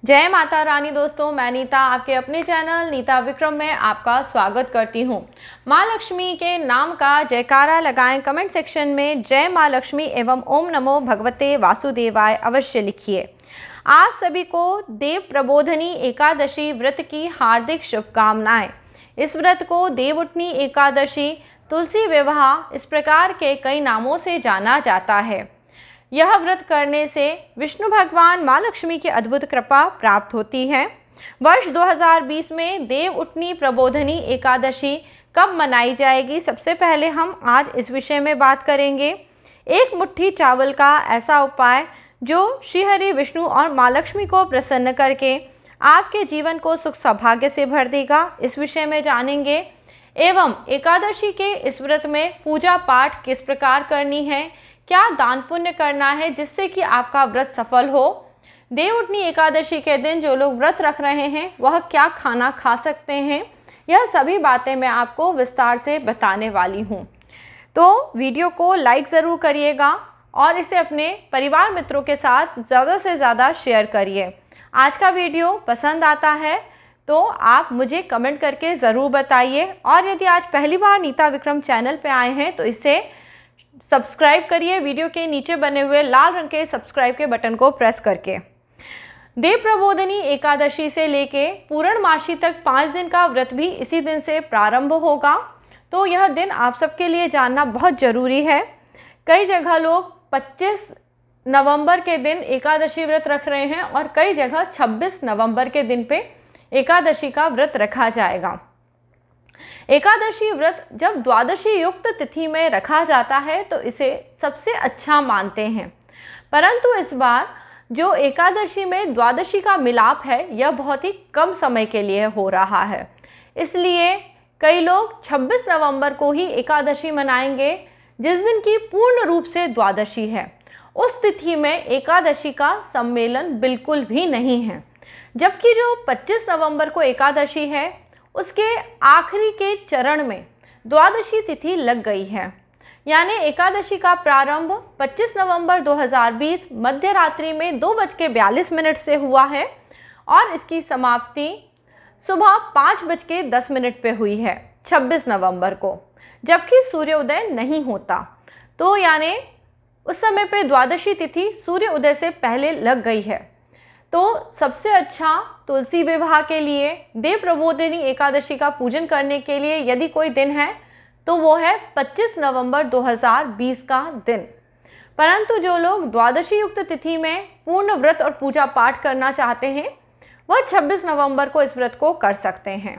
जय माता रानी। दोस्तों, मैं नीता आपके अपने चैनल नीता विक्रम में आपका स्वागत करती हूँ। माँ लक्ष्मी के नाम का जयकारा लगाएं। कमेंट सेक्शन में जय माँ लक्ष्मी एवं ओम नमो भगवते वासुदेवाय अवश्य लिखिए। आप सभी को देव प्रबोधनी एकादशी व्रत की हार्दिक शुभकामनाएं। इस व्रत को देवउठनी एकादशी, तुलसी विवाह, इस प्रकार के कई नामों से जाना जाता है। यह व्रत करने से विष्णु भगवान माँ लक्ष्मी की अद्भुत कृपा प्राप्त होती है। वर्ष 2020 में देवउठनी प्रबोधनी एकादशी कब मनाई जाएगी, सबसे पहले हम आज इस विषय में बात करेंगे। एक मुट्ठी चावल का ऐसा उपाय जो श्रीहरि विष्णु और माँ लक्ष्मी को प्रसन्न करके आपके जीवन को सुख सौभाग्य से भर देगा, इस विषय में जानेंगे। एवं एकादशी के इस व्रत में पूजा पाठ किस प्रकार करनी है, क्या दान पुण्य करना है जिससे कि आपका व्रत सफल हो। देवउठनी एकादशी के दिन जो लोग व्रत रख रहे हैं वह क्या खाना खा सकते हैं, यह सभी बातें मैं आपको विस्तार से बताने वाली हूँ। तो वीडियो को लाइक ज़रूर करिएगा और इसे अपने परिवार मित्रों के साथ ज़्यादा से ज़्यादा शेयर करिए। आज का वीडियो पसंद आता है तो आप मुझे कमेंट करके ज़रूर बताइए, और यदि आज पहली बार नीता विक्रम चैनल पर आए हैं तो इसे सब्सक्राइब करिए, वीडियो के नीचे बने हुए लाल रंग के सब्सक्राइब के बटन को प्रेस करके। देव प्रबोधनी एकादशी से लेके पूर्णमासी तक 5 दिन का व्रत भी इसी दिन से प्रारंभ होगा, तो यह दिन आप सबके लिए जानना बहुत ज़रूरी है। कई जगह लोग 25 नवंबर के दिन एकादशी व्रत रख रहे हैं और कई जगह 26 नवंबर के दिन पे एकादशी का व्रत रखा जाएगा। एकादशी व्रत जब द्वादशी युक्त तिथि में रखा जाता है तो इसे सबसे अच्छा मानते हैं, परंतु इस बार जो एकादशी में द्वादशी का मिलाप है यह बहुत ही कम समय के लिए हो रहा है, इसलिए कई लोग 26 नवंबर को ही एकादशी मनाएंगे, जिस दिन की पूर्ण रूप से द्वादशी है। उस तिथि में एकादशी का सम्मेलन बिल्कुल भी नहीं है, जबकि जो 25 नवंबर को एकादशी है उसके आखिरी के चरण में द्वादशी तिथि लग गई है। यानी एकादशी का प्रारंभ 25 नवंबर 2020 मध्य रात्रि में 2:42 से हुआ है और इसकी समाप्ति सुबह 5:10 पे हुई है 26 नवंबर को, जबकि सूर्योदय नहीं होता। तो यानी उस समय पे द्वादशी तिथि सूर्य उदय से पहले लग गई है। तो सबसे अच्छा तुलसी विवाह के लिए, देव प्रबोधिनी एकादशी का पूजन करने के लिए यदि कोई दिन है तो वो है 25 नवंबर 2020 का दिन। परंतु जो लोग द्वादशी युक्त तिथि में पूर्ण व्रत और पूजा पाठ करना चाहते हैं वह 26 नवंबर को इस व्रत को कर सकते हैं।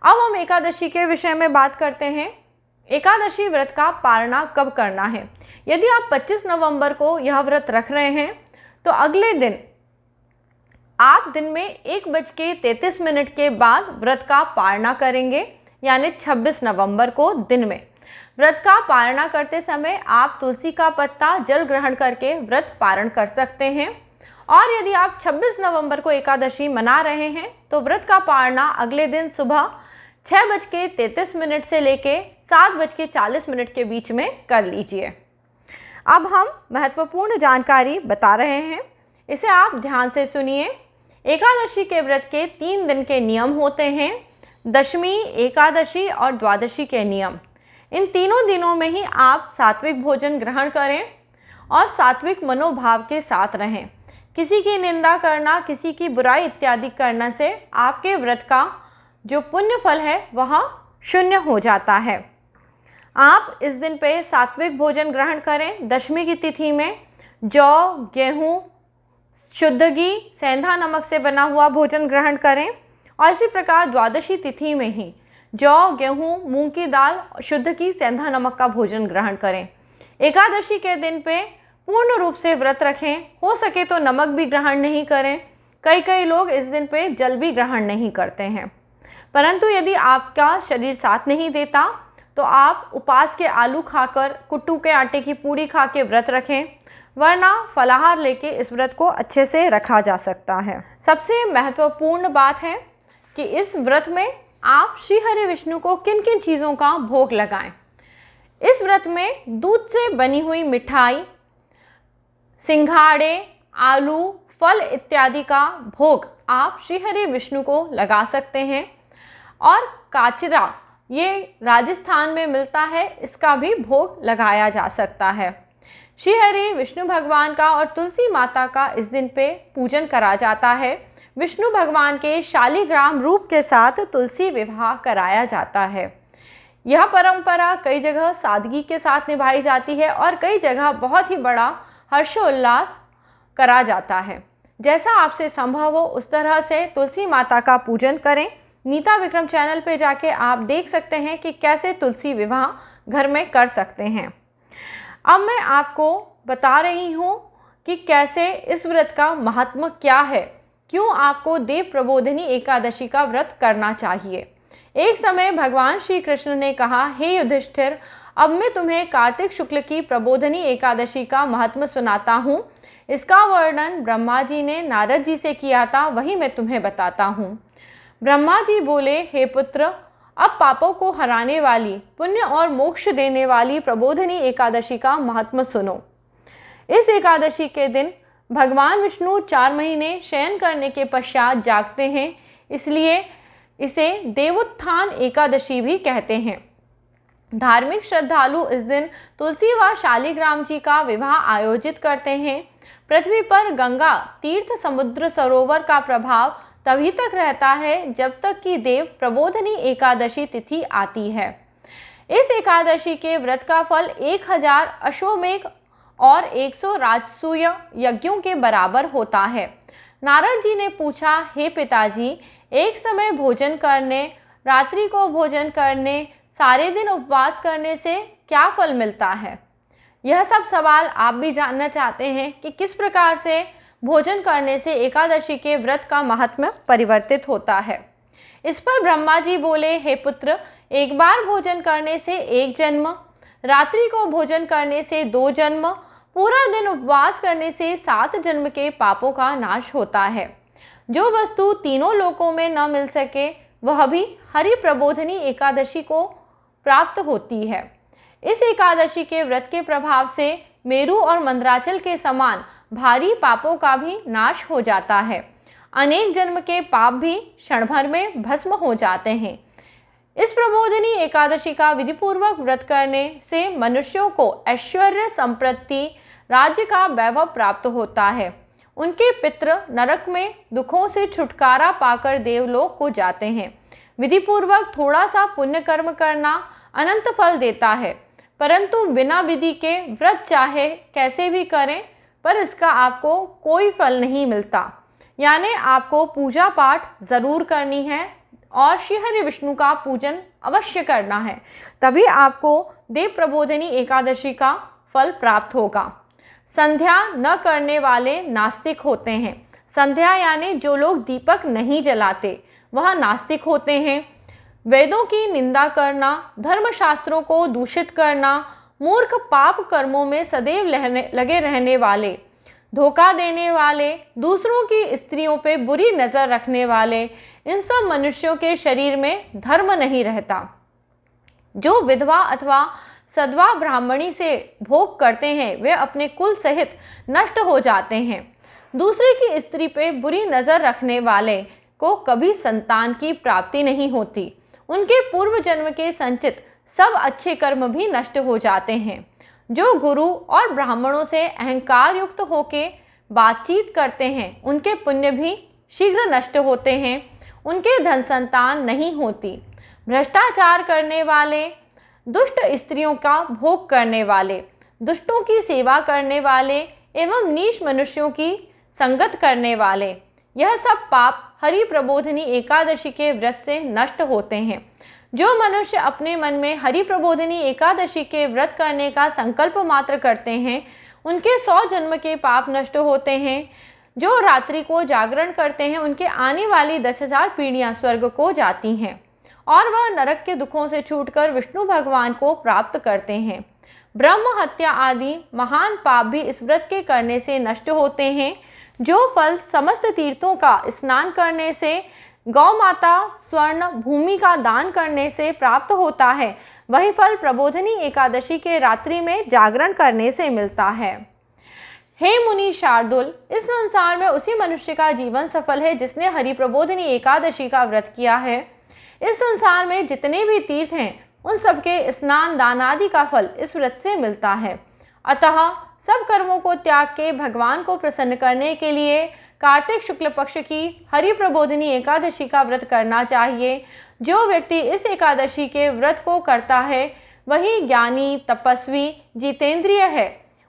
अब हम एकादशी के विषय में बात करते हैं। एकादशी व्रत का पारणा कब करना है। यदि आप 25 नवंबर को यह व्रत रख रहे हैं तो अगले दिन आप दिन में 1:33 के बाद व्रत का पारणा करेंगे, यानी 26 नवंबर को दिन में। व्रत का पारणा करते समय आप तुलसी का पत्ता जल ग्रहण करके व्रत पारण कर सकते हैं। और यदि आप 26 नवंबर को एकादशी मना रहे हैं तो व्रत का पारणा अगले दिन सुबह 6:33 से लेके 7:40 के बीच में कर लीजिए। अब हम महत्वपूर्ण जानकारी बता रहे हैं, इसे आप ध्यान से सुनिए। एकादशी के व्रत के 3 दिन के नियम होते हैं, दशमी, एकादशी और द्वादशी के नियम। इन तीनों दिनों में ही आप सात्विक भोजन ग्रहण करें और सात्विक मनोभाव के साथ रहें। किसी की निंदा करना, किसी की बुराई इत्यादि करने से आपके व्रत का जो पुण्य फल है वह शून्य हो जाता है। आप इस दिन पे सात्विक भोजन ग्रहण करें। दशमी की तिथि में जौ, गेहूँ, शुद्ध घी, सेंधा नमक से बना हुआ भोजन ग्रहण करें। और इसी प्रकार द्वादशी तिथि में ही जौ, गेहूँ, मूंग की दाल, शुद्ध घी, सेंधा नमक का भोजन ग्रहण करें। एकादशी के दिन पे पूर्ण रूप से व्रत रखें, हो सके तो नमक भी ग्रहण नहीं करें। कई लोग इस दिन पे जल भी ग्रहण नहीं करते हैं। परंतु यदि आपका शरीर साथ नहीं देता तो आप उपवास के आलू खाकर, कुट्टू के आटे की पूड़ी खा के व्रत रखें, वरना फलाहार लेके इस व्रत को अच्छे से रखा जा सकता है। सबसे महत्वपूर्ण बात है कि इस व्रत में आप श्री हरि विष्णु को किन किन चीज़ों का भोग लगाएं। इस व्रत में दूध से बनी हुई मिठाई, सिंघाड़े, आलू, फल इत्यादि का भोग आप श्रीहरि विष्णु को लगा सकते हैं। और काचरा, ये राजस्थान में मिलता है, इसका भी भोग लगाया जा सकता है। श्रीहरि विष्णु भगवान का और तुलसी माता का इस दिन पे पूजन करा जाता है। विष्णु भगवान के शालिग्राम रूप के साथ तुलसी विवाह कराया जाता है। यह परंपरा कई जगह सादगी के साथ निभाई जाती है और कई जगह बहुत ही बड़ा हर्षोल्लास करा जाता है। जैसा आपसे संभव हो उस तरह से तुलसी माता का पूजन करें। नीता विक्रम चैनल पे जाके आप देख सकते हैं कि कैसे तुलसी विवाह घर में कर सकते हैं। अब मैं आपको बता रही हूँ कि कैसे इस व्रत का महात्म्य क्या है, क्यों आपको देव प्रबोधिनी एकादशी का व्रत करना चाहिए। एक समय भगवान श्री कृष्ण ने कहा, हे युधिष्ठिर, अब मैं तुम्हें कार्तिक शुक्ल की प्रबोधिनी एकादशी का महात्म्य सुनाता हूँ। इसका वर्णन ब्रह्मा जी ने नारद जी से किया था, वही मैं तुम्हें बताता हूँ। ब्रह्मा जी बोले, हे पुत्र, अब पापों को हराने वाली, पुण्य और मोक्ष देने वाली प्रबोधिनी एकादशी का महात्म्य सुनो। इस एकादशी के दिन भगवान विष्णु 4 महीने शयन करने के पश्चात जागते हैं, इसलिए इसे देवोत्थान एकादशी भी कहते हैं। धार्मिक श्रद्धालु इस दिन तुलसी व शालिग्राम जी का विवाह आयोजित करते हैं। पृथ्वी पर गंगा तीर्थ समुद्र सरोवर का प्रभाव तभी तक रहता है जब तक कि देव प्रबोधिनी एकादशी तिथि आती है। इस एकादशी के व्रत का फल 1000 अश्वमेघ और 100 राजसूय यज्ञों के बराबर होता है। नारद जी ने पूछा, हे पिताजी, एक समय भोजन करने, रात्रि को भोजन करने, सारे दिन उपवास करने से क्या फल मिलता है? यह सब सवाल आप भी जानना चाहते हैं कि किस प्रकार से भोजन करने से एकादशी के व्रत का महात्म्य परिवर्तित होता है। इस पर ब्रह्मा जी बोले, हे पुत्र, एक बार भोजन करने से 1 जन्म, रात्रि को भोजन करने से 2 जन्म, पूरा दिन उपवास करने से 7 जन्म के पापों का नाश होता है। जो वस्तु तीनों लोकों में न मिल सके वह भी हरि प्रबोधिनी एकादशी को प्राप्त होती है। इस एकादशी के व्रत के प्रभाव से मेरु और मंदराचल के समान भारी पापों का भी नाश हो जाता है। अनेक जन्म के पाप भी क्षण भर में भस्म हो जाते हैं। इस प्रबोधिनी एकादशी का विधिपूर्वक व्रत करने से मनुष्यों को ऐश्वर्य, संपत्ति, राज्य का वैभव प्राप्त होता है। उनके पितृ नरक में दुखों से छुटकारा पाकर देवलोक को जाते हैं। विधिपूर्वक थोड़ा सा पुण्य कर्म करना अनंत फल देता है, परंतु बिना विधि के व्रत चाहे कैसे भी करें पर इसका आपको कोई फल नहीं मिलता। यानी आपको पूजा पाठ जरूर करनी है और श्रीहरि विष्णु का पूजन अवश्य करना है, तभी आपको देव प्रबोधिनी एकादशी का फल प्राप्त होगा। संध्या न करने वाले नास्तिक होते हैं। संध्या यानी जो लोग दीपक नहीं जलाते वह नास्तिक होते हैं। वेदों की निंदा करना, धर्मशास्त्रों को दूषित करना, मूर्ख पाप कर्मों में सदैव लगे रहने वाले, धोखा देने वाले, दूसरों की स्त्रियों पे बुरी नज़र रखने वाले, इन सब मनुष्यों के शरीर में धर्म नहीं रहता। जो विधवा अथवा सद्वा ब्राह्मणी से भोग करते हैं वे अपने कुल सहित नष्ट हो जाते हैं। दूसरे की स्त्री पे बुरी नज़र रखने वाले को कभी संतान की प्राप्ति नहीं होती। उनके पूर्व जन्म के संचित सब अच्छे कर्म भी नष्ट हो जाते हैं। जो गुरु और ब्राह्मणों से अहंकार युक्त होकर बातचीत करते हैं उनके पुण्य भी शीघ्र नष्ट होते हैं। उनके धन संतान नहीं होती। भ्रष्टाचार करने वाले, दुष्ट स्त्रियों का भोग करने वाले, दुष्टों की सेवा करने वाले एवं नीच मनुष्यों की संगत करने वाले, यह सब पाप हरि प्रबोधिनी एकादशी के व्रत से नष्ट होते हैं। जो मनुष्य अपने मन में हरि प्रबोधिनी एकादशी के व्रत करने का संकल्प मात्र करते हैं उनके 100 जन्म के पाप नष्ट होते हैं। जो रात्रि को जागरण करते हैं उनके आने वाली 10,000 पीढ़ियां स्वर्ग को जाती हैं और वह नरक के दुखों से छूटकर विष्णु भगवान को प्राप्त करते हैं। ब्रह्म हत्या आदि महान पाप भी इस व्रत के करने से नष्ट होते हैं। जो फल समस्त तीर्थों का स्नान करने से, गौ माता स्वर्ण भूमि का दान करने से प्राप्त होता है, वही फल प्रबोधिनी एकादशी के रात्रि में जागरण करने से मिलता है। हे मुनि शार्दुल, इस संसार में उसी मनुष्य का जीवन सफल है जिसने हरि प्रबोधिनी एकादशी का व्रत किया है। इस संसार में जितने भी तीर्थ हैं उन सबके स्नान दान आदि का फल इस व्रत से मिलता है। अतः सब कर्मों को त्याग के भगवान को प्रसन्न करने के लिए कार्तिक शुक्ल पक्ष की हरि प्रबोधिनी एकादशी का व्रत करना चाहिए। जो व्यक्ति इस एकादशी के व्रत को करता है वही ज्ञानी, तपस्वी, जितेंद्रिय है।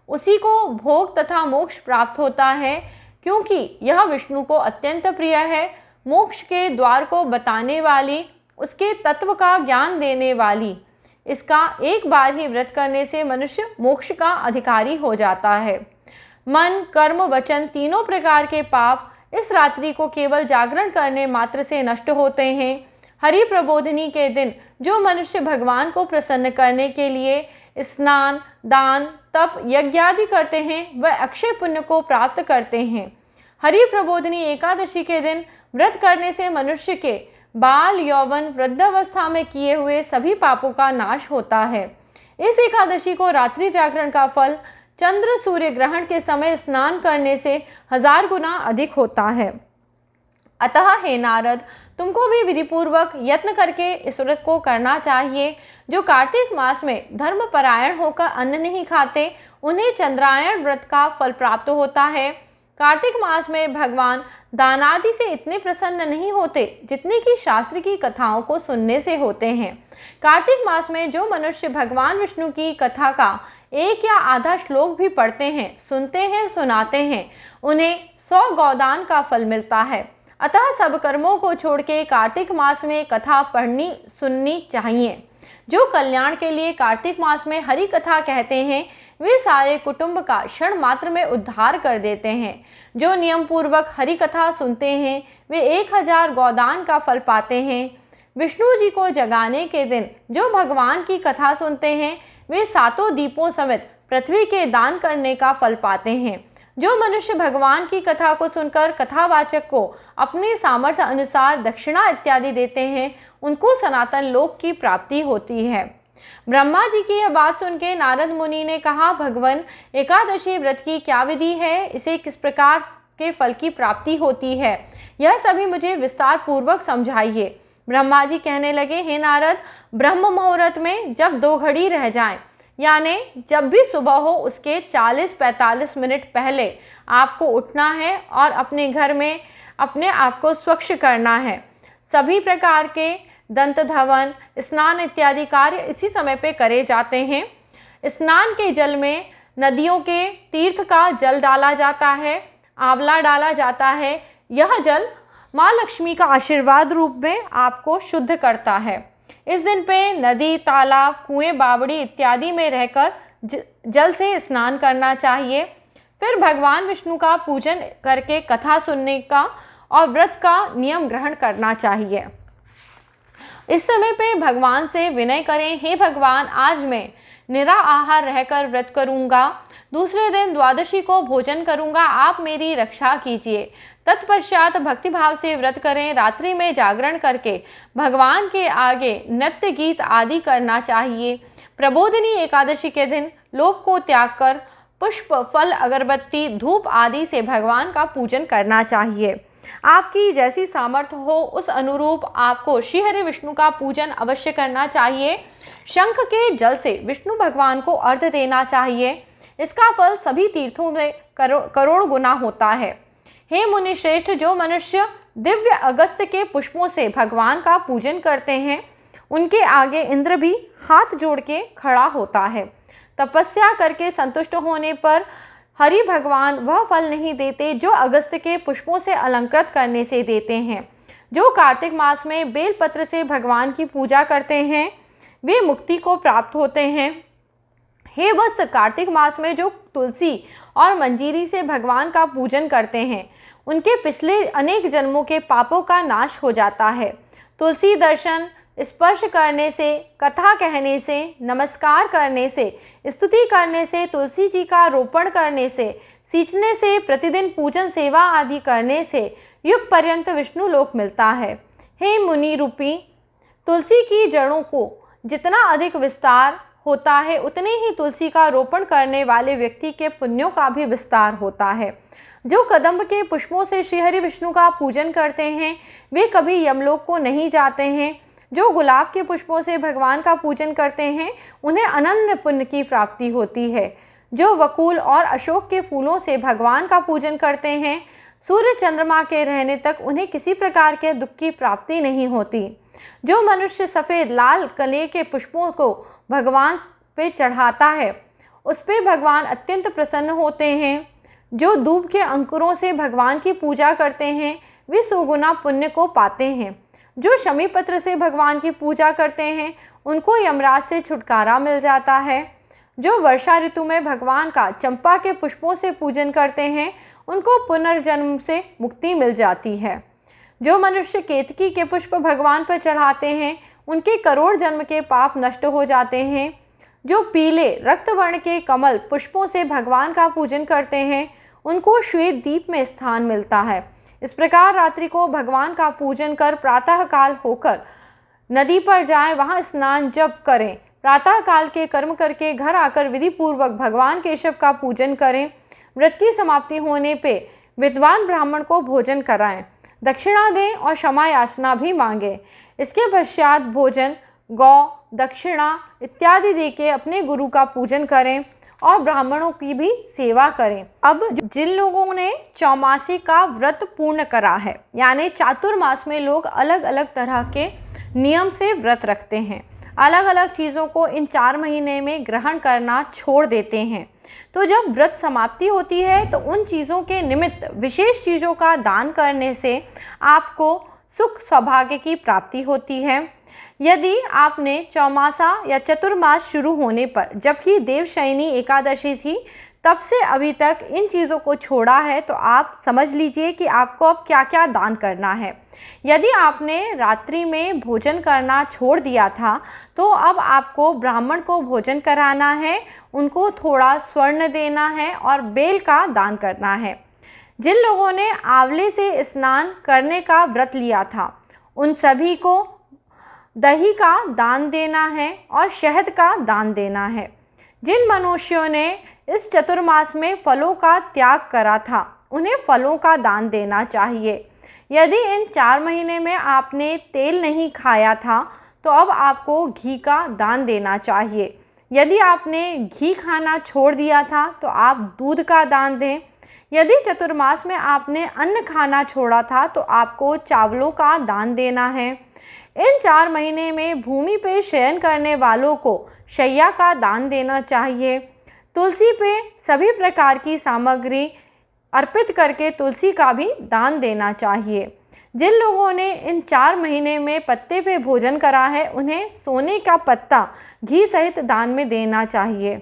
उसी को भोग तथा मोक्ष प्राप्त होता है, क्योंकि यह विष्णु को अत्यंत प्रिय है। मोक्ष के द्वार को बताने वाली, उसके तत्व का ज्ञान देने वाली, इसका एक बार ही व्रत करने से मनुष्य मोक्ष का अधिकारी हो जाता है। मन, कर्म, वचन तीनों प्रकार के पाप इस रात्रि को केवल जागरण करने मात्र से नष्ट होते हैं। हरि प्रबोधिनी के दिन जो मनुष्य भगवान को प्रसन्न करने के लिए स्नान, दान, तप, यज्ञ आदि करते हैं वह अक्षय पुण्य को प्राप्त करते हैं। हरि प्रबोधिनी एकादशी के दिन व्रत करने से मनुष्य के बाल, यौवन, वृद्धावस्था में किए हुए सभी पापों का नाश होता है। इस एकादशी को रात्रि जागरण का फल चंद्र सूर्य ग्रहण के समय स्नान करने से 1000 गुना अधिक होता है। अतः हे नारद, तुमको भी विधिपूर्वक यत्न करके इस व्रत को करना चाहिए। जो कार्तिक मास में धर्मपरायण होकर अन्न नहीं खाते उन्हें चंद्रायण व्रत का फल प्राप्त होता है। कार्तिक मास में भगवान दान आदि से इतने प्रसन्न नहीं होते जितने कि शास्त्र की कथाओं को सुनने से होते हैं। कार्तिक मास में जो मनुष्य भगवान विष्णु की कथा का एक या आधा श्लोक भी पढ़ते हैं, सुनते हैं, सुनाते हैं, उन्हें 100 गौदान का फल मिलता है। अतः सब कर्मों को छोड़ के कार्तिक मास में कथा पढ़नी सुननी चाहिए। जो कल्याण के लिए कार्तिक मास में हरि कथा कहते हैं वे सारे कुटुंब का क्षण मात्र में उद्धार कर देते हैं। जो नियम पूर्वक हरि कथा सुनते हैं वे 1000 गौदान का फल पाते हैं। विष्णु जी को जगाने के दिन जो भगवान की कथा सुनते हैं वे 7 दीपों समेत पृथ्वी के दान करने का फल पाते हैं। जो मनुष्य भगवान की कथा को सुनकर कथावाचक को अपने सामर्थ्य अनुसार दक्षिणा इत्यादि देते हैं उनको सनातन लोक की प्राप्ति होती है। ब्रह्मा जी की यह बात सुन के नारद मुनि ने कहा, भगवान, एकादशी व्रत की क्या विधि है, इसे किस प्रकार के फल की प्राप्ति होती है, यह सभी मुझे विस्तार पूर्वक समझाइए। ब्रह्मा जी कहने लगे, हे नारद, ब्रह्म मुहूर्त में जब 2 घड़ी रह जाएं, यानी जब भी सुबह हो उसके 40-45 मिनट पहले आपको उठना है और अपने घर में अपने आप को स्वच्छ करना है। सभी प्रकार के दंत धवन, स्नान इत्यादि कार्य इसी समय पे करे जाते हैं। स्नान के जल में नदियों के तीर्थ का जल डाला जाता है, आंवला डाला जाता है। यह जल माँ लक्ष्मी का आशीर्वाद रूप में आपको शुद्ध करता है। इस दिन पे नदी, तालाब, कुएं, बावड़ी इत्यादि में रहकर जल से स्नान करना चाहिए। फिर भगवान विष्णु का पूजन करके कथा सुनने का और व्रत का नियम ग्रहण करना चाहिए। इस समय पे भगवान से विनय करें, हे भगवान, आज मैं निरा आहार रहकर व्रत करूंगा, दूसरे दिन द्वादशी को भोजन करूंगा, आप मेरी रक्षा कीजिए। तत्पश्चात भक्तिभाव से व्रत करें। रात्रि में जागरण करके भगवान के आगे नृत्य गीत आदि करना चाहिए। प्रबोधिनी एकादशी के दिन लोक को त्याग कर पुष्प, फल, अगरबत्ती, धूप आदि से भगवान का पूजन करना चाहिए। आपकी जैसी सामर्थ्य हो उस अनुरूप आपको श्री हरि विष्णु का पूजन अवश्य करना चाहिए। शंख के जल से विष्णु भगवान को अर्घ्य देना चाहिए। इसका फल सभी तीर्थों में करोड़ गुना होता है। हे मुनि श्रेष्ठ, जो मनुष्य दिव्य अगस्त्य के पुष्पों से भगवान का पूजन करते हैं उनके आगे इंद्र भी हाथ जोड़ के खड़ा होता है। तपस्या करके संतुष्ट होने पर हरि भगवान वह फल नहीं देते जो अगस्त्य के पुष्पों से अलंकृत करने से देते हैं। जो कार्तिक मास में बेलपत्र से भगवान की पूजा करते हैं वे मुक्ति को प्राप्त होते हैं। हे वत्स, कार्तिक मास में जो तुलसी और मंजीरी से भगवान का पूजन करते हैं उनके पिछले अनेक जन्मों के पापों का नाश हो जाता है। तुलसी दर्शन, स्पर्श करने से, कथा कहने से, नमस्कार करने से, स्तुति करने से, तुलसी जी का रोपण करने से, सींचने से, प्रतिदिन पूजन सेवा आदि करने से युग पर्यंत विष्णु लोक मिलता है। हे मुनि रूपी, तुलसी की जड़ों को जितना अधिक विस्तार होता है, उतने ही तुलसी का रोपण करने वाले व्यक्ति के पुण्यों का भी विस्तार होता है। जो कदम्ब के पुष्पों से श्री हरि विष्णु का पूजन करते हैं वे कभी यमलोक को नहीं जाते हैं। जो गुलाब के पुष्पों से भगवान का पूजन करते हैं उन्हें अनन्य पुण्य की प्राप्ति होती है। जो वकुल और अशोक के फूलों से भगवान का पूजन करते हैं सूर्य चंद्रमा के रहने तक उन्हें किसी प्रकार के दुख की प्राप्ति नहीं होती। जो मनुष्य सफ़ेद लाल कले के पुष्पों को भगवान पे चढ़ाता है उस पे भगवान अत्यंत प्रसन्न होते हैं। जो दूब के अंकुरों से भगवान की पूजा करते हैं वे सुगुना पुण्य को पाते हैं। जो शमी पत्र से भगवान की पूजा करते हैं उनको यमराज से छुटकारा मिल जाता है। जो वर्षा ऋतु में भगवान का चंपा के पुष्पों से पूजन करते हैं उनको पुनर्जन्म से मुक्ति मिल जाती है। जो मनुष्य केतकी के पुष्प भगवान पर चढ़ाते हैं उनके करोड़ जन्म के पाप नष्ट हो जाते हैं। जो पीले रक्तवर्ण के कमल पुष्पों से भगवान का पूजन करते हैं उनको श्वेत दीप में स्थान मिलता है। इस प्रकार रात्रि को भगवान का पूजन कर प्रातः काल होकर नदी पर जाएं, वहां स्नान जप करें, प्रातः काल के कर्म करके घर आकर विधि पूर्वक भगवान केशव का पूजन करें। व्रत की समाप्ति होने पे विद्वान ब्राह्मण को भोजन कराएं, दक्षिणा दें और क्षमा याचना भी मांगे। इसके पश्चात भोजन गौ दक्षिणा इत्यादि देके अपने गुरु का पूजन करें और ब्राह्मणों की भी सेवा करें। अब जिन लोगों ने चौमासी का व्रत पूर्ण करा है यानी चातुर्मास में लोग अलग अलग तरह के नियम से व्रत रखते हैं, अलग अलग चीज़ों को इन 4 महीने में ग्रहण करना छोड़ देते हैं। तो जब व्रत समाप्ति होती है तो उन चीज़ों के निमित्त विशेष चीज़ों का दान करने से आपको सुख सौभाग्य की प्राप्ति होती है। यदि आपने चौमासा या चतुर्मास शुरू होने पर जबकि देवशयनी एकादशी थी तब से अभी तक इन चीज़ों को छोड़ा है तो आप समझ लीजिए कि आपको अब क्या क्या दान करना है। यदि आपने रात्रि में भोजन करना छोड़ दिया था तो अब आपको ब्राह्मण को भोजन कराना है, उनको थोड़ा स्वर्ण देना है और बेल का दान करना है। जिन लोगों ने आंवले से स्नान करने का व्रत लिया था उन सभी को दही का दान देना है और शहद का दान देना है। जिन मनुष्यों ने इस चतुर्मास में फलों का त्याग करा था उन्हें फलों का दान देना चाहिए। यदि इन 4 महीने में आपने तेल नहीं खाया था तो अब आपको घी का दान देना चाहिए। यदि आपने घी खाना छोड़ दिया था तो आप दूध का दान दें। यदि चतुर्मास में आपने अन्न खाना छोड़ा था तो आपको चावलों का दान देना है। इन 4 महीने में भूमि पे शयन करने वालों को शैया का दान देना चाहिए। तुलसी पे सभी प्रकार की सामग्री अर्पित करके तुलसी का भी दान देना चाहिए। जिन लोगों ने इन 4 महीने में पत्ते पे भोजन करा है उन्हें सोने का पत्ता घी सहित दान में देना चाहिए।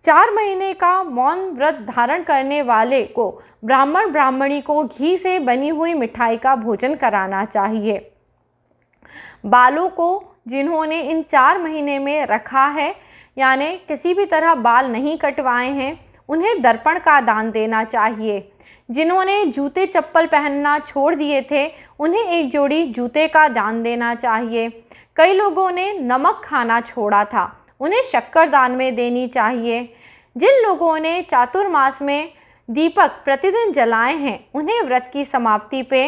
4 महीने का मौन व्रत धारण करने वाले को ब्राह्मण ब्राह्मणी को घी से बनी हुई मिठाई का भोजन कराना चाहिए। बालों को जिन्होंने इन 4 महीने में रखा है यानी किसी भी तरह बाल नहीं कटवाए हैं उन्हें दर्पण का दान देना चाहिए। जिन्होंने जूते चप्पल पहनना छोड़ दिए थे उन्हें एक जोड़ी जूते का दान देना चाहिए। कई लोगों ने नमक खाना छोड़ा था उन्हें शक्कर दान में देनी चाहिए। जिन लोगों ने चातुर्मास में दीपक प्रतिदिन जलाए हैं उन्हें व्रत की समाप्ति पे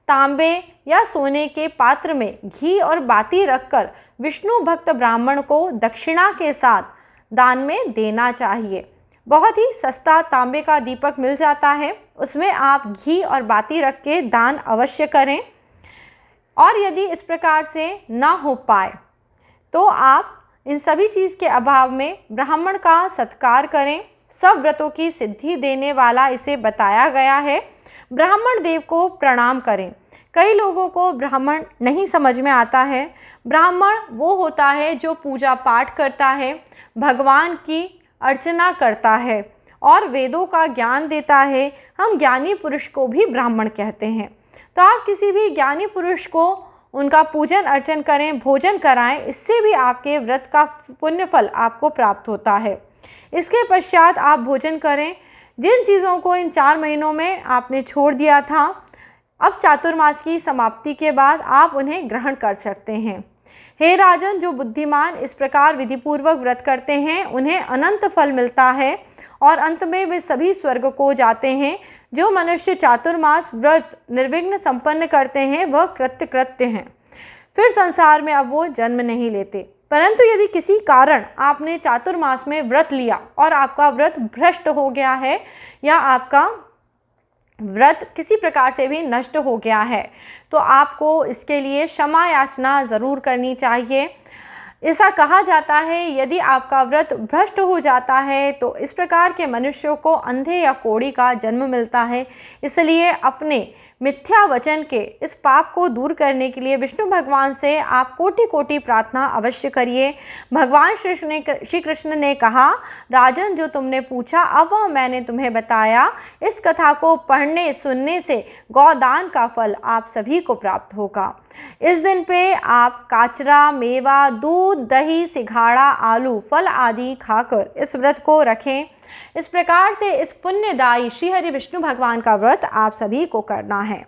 तांबे या सोने के पात्र में घी और बाती रखकर विष्णु भक्त ब्राह्मण को दक्षिणा के साथ दान में देना चाहिए। बहुत ही सस्ता तांबे का दीपक मिल जाता है, उसमें आप घी और बाती रख के दान अवश्य करें। और यदि इस प्रकार से ना हो पाए तो आप इन सभी चीज़ के अभाव में ब्राह्मण का सत्कार करें। सब व्रतों की सिद्धि देने वाला इसे बताया गया है। ब्राह्मण देव को प्रणाम करें। कई लोगों को ब्राह्मण नहीं समझ में आता है। ब्राह्मण वो होता है जो पूजा पाठ करता है, भगवान की अर्चना करता है और वेदों का ज्ञान देता है। हम ज्ञानी पुरुष को भी ब्राह्मण कहते हैं। तो आप किसी भी ज्ञानी पुरुष को उनका पूजन अर्चन करें, भोजन कराएं, इससे भी आपके व्रत का पुण्य फल आपको प्राप्त होता है। इसके पश्चात आप भोजन करें। जिन चीज़ों को इन 4 महीनों में आपने छोड़ दिया था अब चातुर्मास की समाप्ति के बाद आप उन्हें ग्रहण कर सकते हैं। हे राजन, जो बुद्धिमान इस प्रकार विधिपूर्वक व्रत करते हैं उन्हें अनंत फल मिलता है और अंत में वे सभी स्वर्ग को जाते हैं। जो मनुष्य चातुर्मास व्रत निर्विघ्न संपन्न करते हैं वह कृत्य हैं, फिर संसार में अब वो जन्म नहीं लेते। परंतु यदि किसी कारण आपने चातुर्मास में व्रत लिया और आपका व्रत भ्रष्ट हो गया है या आपका व्रत किसी प्रकार से भी नष्ट हो गया है तो आपको इसके लिए क्षमा याचना ज़रूर करनी चाहिए। ऐसा कहा जाता है यदि आपका व्रत भ्रष्ट हो जाता है तो इस प्रकार के मनुष्यों को अंधे या कोढ़ी का जन्म मिलता है। इसलिए अपने मिथ्या वचन के इस पाप को दूर करने के लिए विष्णु भगवान से आप कोटि कोटि प्रार्थना अवश्य करिए। भगवान श्री कृष्ण ने कहा, राजन, जो तुमने पूछा अब वह मैंने तुम्हें बताया। इस कथा को पढ़ने सुनने से गौदान का फल आप सभी को प्राप्त होगा। इस दिन पे आप काचरा, मेवा, दूध, दही, सिंघाड़ा, आलू, फल आदि खाकर इस व्रत को रखें। इस प्रकार से इस पुण्यदायी श्री हरि विष्णु भगवान का व्रत आप सभी को करना है।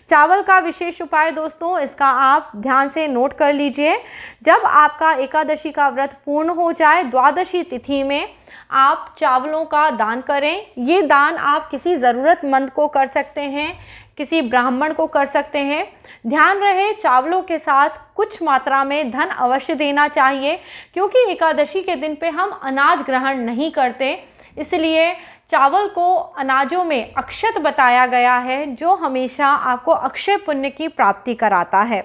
चावल का विशेष उपाय दोस्तों, इसका आप ध्यान से नोट कर लीजिए। जब आपका एकादशी का व्रत पूर्ण हो जाए, द्वादशी तिथि में आप चावलों का दान करें। ये दान आप किसी ज़रूरतमंद को कर सकते हैं, किसी ब्राह्मण को कर सकते हैं। ध्यान रहे, चावलों के साथ कुछ मात्रा में धन अवश्य देना चाहिए, क्योंकि एकादशी के दिन पे हम अनाज ग्रहण नहीं करते। इसलिए चावल को अनाजों में अक्षत बताया गया है, जो हमेशा आपको अक्षय पुण्य की प्राप्ति कराता है।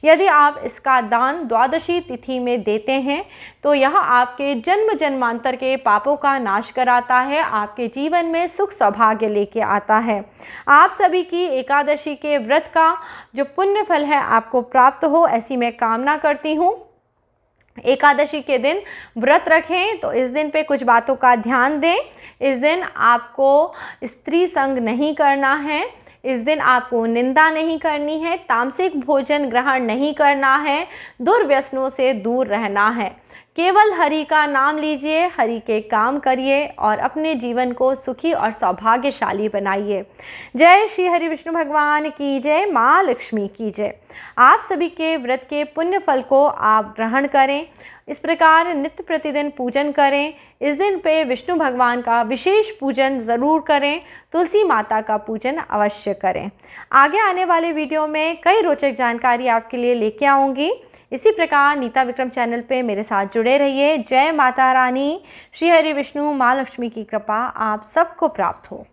यदि आप इसका दान द्वादशी तिथि में देते हैं तो यह आपके जन्म जन्मांतर के पापों का नाश कराता है, आपके जीवन में सुख सौभाग्य लेके आता है। आप सभी की एकादशी के व्रत का जो पुण्य फल है आपको प्राप्त हो, ऐसी मैं कामना करती हूँ। एकादशी के दिन व्रत रखें तो इस दिन पे कुछ बातों का ध्यान दें। इस दिन आपको स्त्री संग नहीं करना है, इस दिन आपको निंदा नहीं करनी है, तामसिक भोजन ग्रहण नहीं करना है, दुर्व्यसनों से दूर रहना है। केवल हरि का नाम लीजिए, हरि के काम करिए और अपने जीवन को सुखी और सौभाग्यशाली बनाइए। जय श्री हरि विष्णु भगवान की जय, माँ लक्ष्मी की जय। आप सभी के व्रत के पुण्य फल को आप ग्रहण करें। इस प्रकार नित्य प्रतिदिन पूजन करें। इस दिन पे विष्णु भगवान का विशेष पूजन ज़रूर करें। तुलसी माता का पूजन अवश्य करें। आगे आने वाले वीडियो में कई रोचक जानकारी आपके लिए लेके आऊँगी। इसी प्रकार नीता विक्रम चैनल पे मेरे साथ जुड़े रहिए। जय माता रानी, श्री हरि विष्णु, माँ लक्ष्मी की कृपा आप सबको प्राप्त हो।